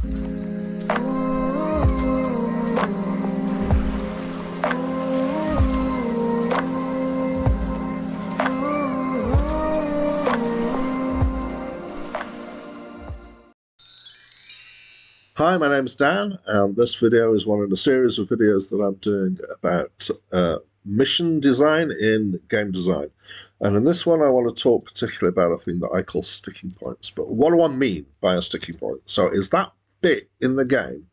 Hi, my name's Dan, and this video is one in a series of videos that I'm doing about mission design in game design. And in this one, I want to talk particularly about a thing that I call sticking points. But what do I mean by a sticking point? So is that bit in the game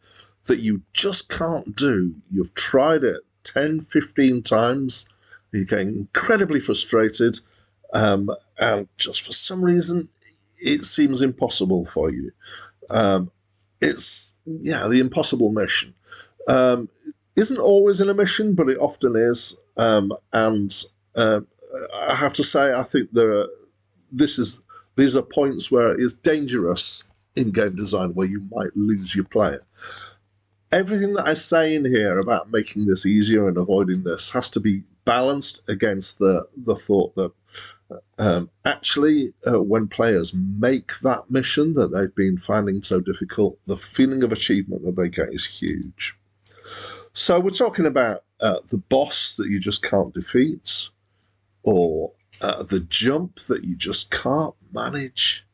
that you just can't do. You've tried it 10, 15 times, you're getting incredibly frustrated, and just for some reason, it seems impossible for you. It's, the impossible mission. Isn't always in a mission, but it often is. I have to say, I think these are points where it's dangerous in game design, where you might lose your player. Everything that I say in here about making this easier and avoiding this has to be balanced against the thought that when players make that mission that they've been finding so difficult, the feeling of achievement that they get is huge. So we're talking about the boss that you just can't defeat, or the jump that you just can't manage,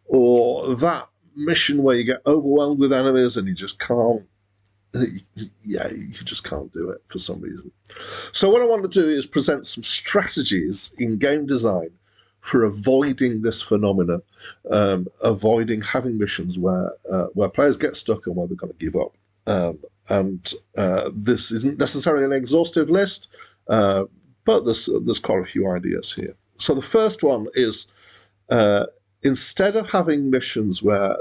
or that mission where you get overwhelmed with enemies and you just can't you just can't do it for some reason. So what I want to do is present some strategies in game design for avoiding this phenomenon, avoiding having missions where players get stuck and where they're going to give up. This isn't necessarily an exhaustive list, but there's quite a few ideas here. So the first one is, instead of having missions where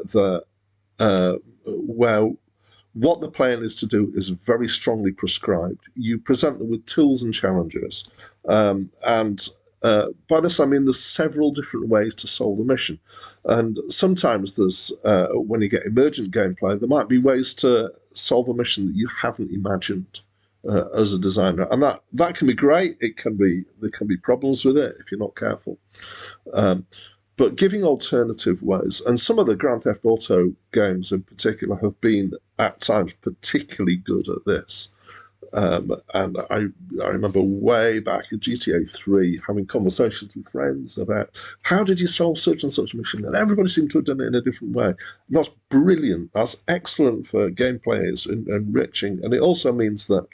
what the player needs to do is very strongly prescribed, you present them with tools and challenges. By this I mean there's several different ways to solve the mission. And sometimes there's, when you get emergent gameplay, there might be ways to solve a mission that you haven't imagined as a designer. And that can be great. There can be problems with it if you're not careful. But giving alternative ways, and some of the Grand Theft Auto games in particular have been at times particularly good at this. And I remember way back in GTA 3 having conversations with friends about how did you solve such and such a mission, and everybody seemed to have done it in a different way. And that's brilliant. That's excellent for gameplay. It's enriching, and it also means that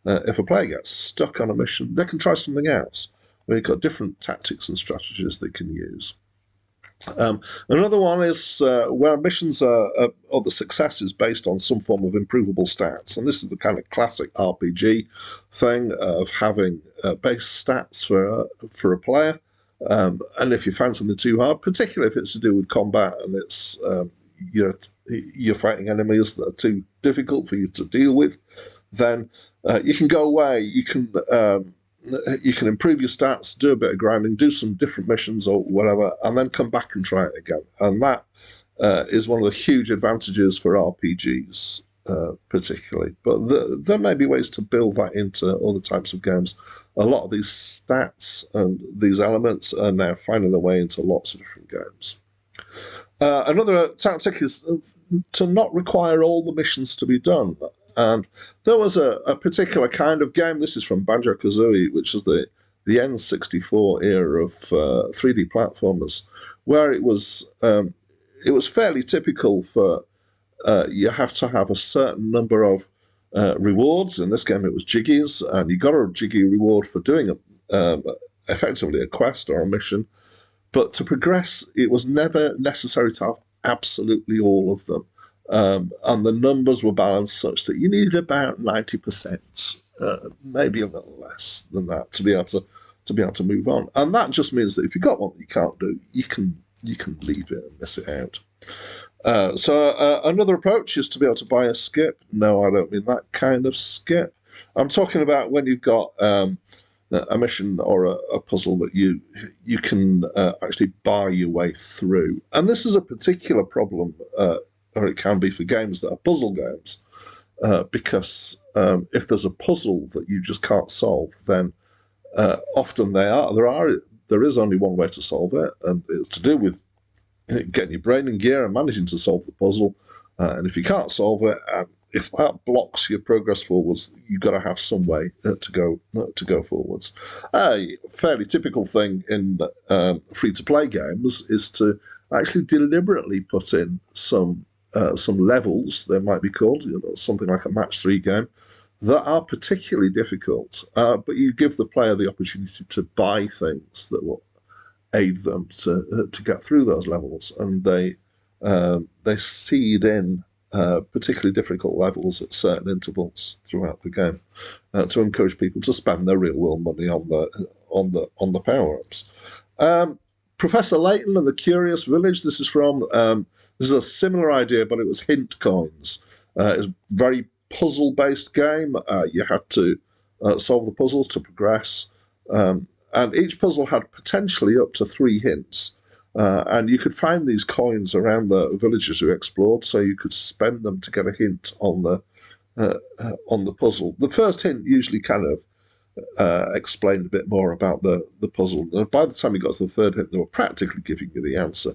if a player gets stuck on a mission, they can try something else. They've got different tactics and strategies they can use. Another one is where missions or the success is based on some form of improvable stats. And this is the kind of classic RPG thing of having base stats for a player. And if you find something too hard, particularly if it's to do with combat and it's you're fighting enemies that are too difficult for you to deal with, then you can go away. You can improve your stats, do a bit of grinding, do some different missions or whatever, and then come back and try it again. And that is one of the huge advantages for RPGs, particularly. But there may be ways to build that into other types of games. A lot of these stats and these elements are now finding their way into lots of different games. Another tactic is to not require all the missions to be done. And there was a particular kind of game, this is from Banjo-Kazooie, which is the N64 era of 3D platformers, where it was fairly typical for you have to have a certain number of rewards. In this game it was jiggies, and you got a jiggy reward for doing effectively a quest or a mission. But to progress, it was never necessary to have absolutely all of them. And the numbers were balanced such that you needed about 90%, maybe a little less than that, to be able to move on. And that just means that if you've got one that you can't do, you can leave it and miss it out. So another approach is to be able to buy a skip. No, I don't mean that kind of skip. I'm talking about when you've got a mission or a puzzle that you can actually buy your way through. And this is a particular problem, or it can be for games that are puzzle games, because if there's a puzzle that you just can't solve, then often there is only one way to solve it, and it's to do with getting your brain in gear and managing to solve the puzzle. And if you can't solve it, if that blocks your progress forwards, you've got to have some way to go forwards. A fairly typical thing in free-to-play games is to actually deliberately put in some levels, they might be called, something like a match-3 game, that are particularly difficult, but you give the player the opportunity to buy things that will aid them to get through those levels, and they seed in particularly difficult levels at certain intervals throughout the game to encourage people to spend their real world money on the power ups. Professor Layton and the Curious Village. This is a similar idea, but it was hint coins. It's a very puzzle based game. You had to solve the puzzles to progress. And each puzzle had potentially up to 3 hints. And you could find these coins around the villages you explored, so you could spend them to get a hint on the puzzle. The first hint usually kind of explained a bit more about the puzzle. And by the time you got to the third hint, they were practically giving you the answer.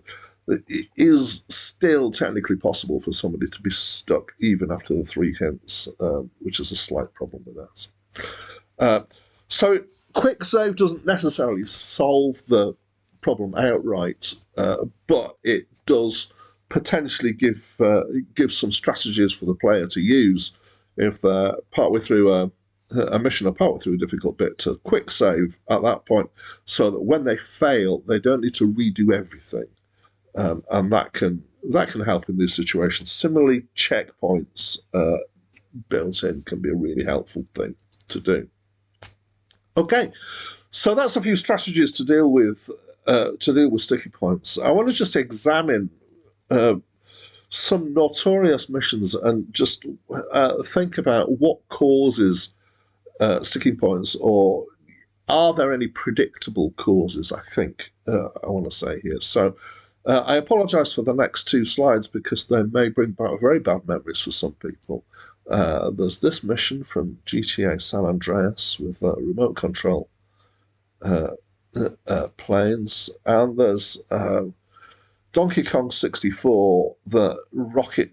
It is still technically possible for somebody to be stuck even after the 3 hints, which is a slight problem with that. So Quicksave doesn't necessarily solve the problem outright, but it does potentially give some strategies for the player to use if they're partway through a mission or partway through a difficult bit, to quick save at that point, so that when they fail, they don't need to redo everything, and that can help in these situations. Similarly, checkpoints built in can be a really helpful thing to do. Okay, so that's a few strategies to deal with sticky points. I want to just examine some notorious missions and just think about what causes sticking points, or are there any predictable causes, I think I want to say here. So I apologise for the next 2 slides because they may bring back very bad memories for some people. There's this mission from GTA San Andreas with remote control planes, and there's Donkey Kong 64, the rocket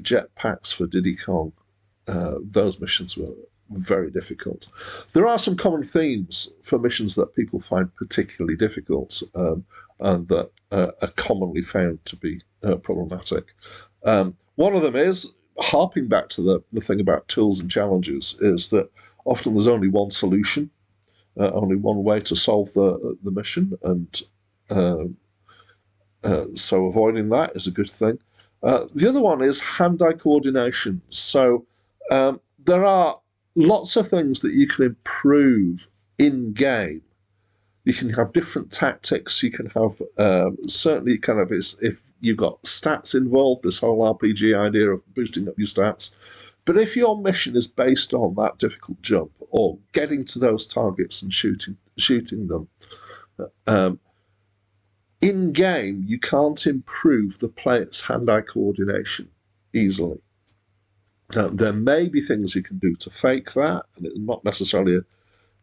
jet packs for Diddy Kong. Those missions were very difficult. There are some common themes for missions that people find particularly difficult, and that are commonly found to be problematic. One of them is, harping back to the thing about tools and challenges, is that often there's only one solution, only one way to solve the mission, and so avoiding that is a good thing. The other one is hand-eye coordination. So there are lots of things that you can improve in-game. You can have different tactics. You can have certainly kind of, if you've got stats involved, this whole RPG idea of boosting up your stats. But if your mission is based on that difficult jump or getting to those targets and shooting them, in game you can't improve the player's hand-eye coordination easily. There may be things you can do to fake that, and it's not necessarily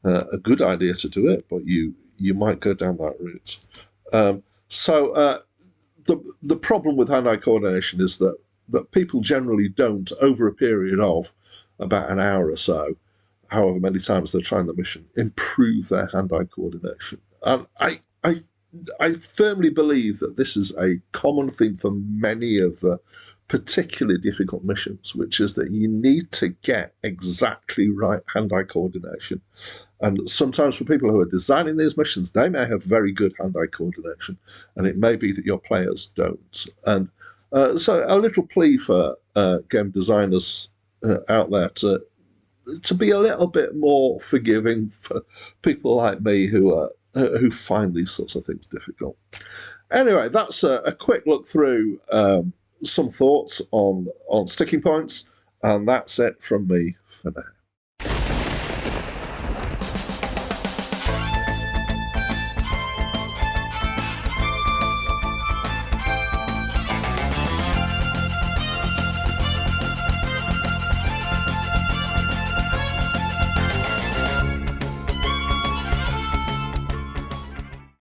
a good idea to do it, but you might go down that route. So the problem with hand-eye coordination is that people generally don't, over a period of about an hour or so, however many times they're trying the mission, improve their hand-eye coordination. And I firmly believe that this is a common theme for many of the particularly difficult missions, which is that you need to get exactly right hand-eye coordination. And sometimes for people who are designing these missions, they may have very good hand-eye coordination, and it may be that your players don't. And so a little plea for game designers out there to be a little bit more forgiving for people like me who find these sorts of things difficult. Anyway, that's a quick look through some thoughts on sticking points, and that's it from me for now.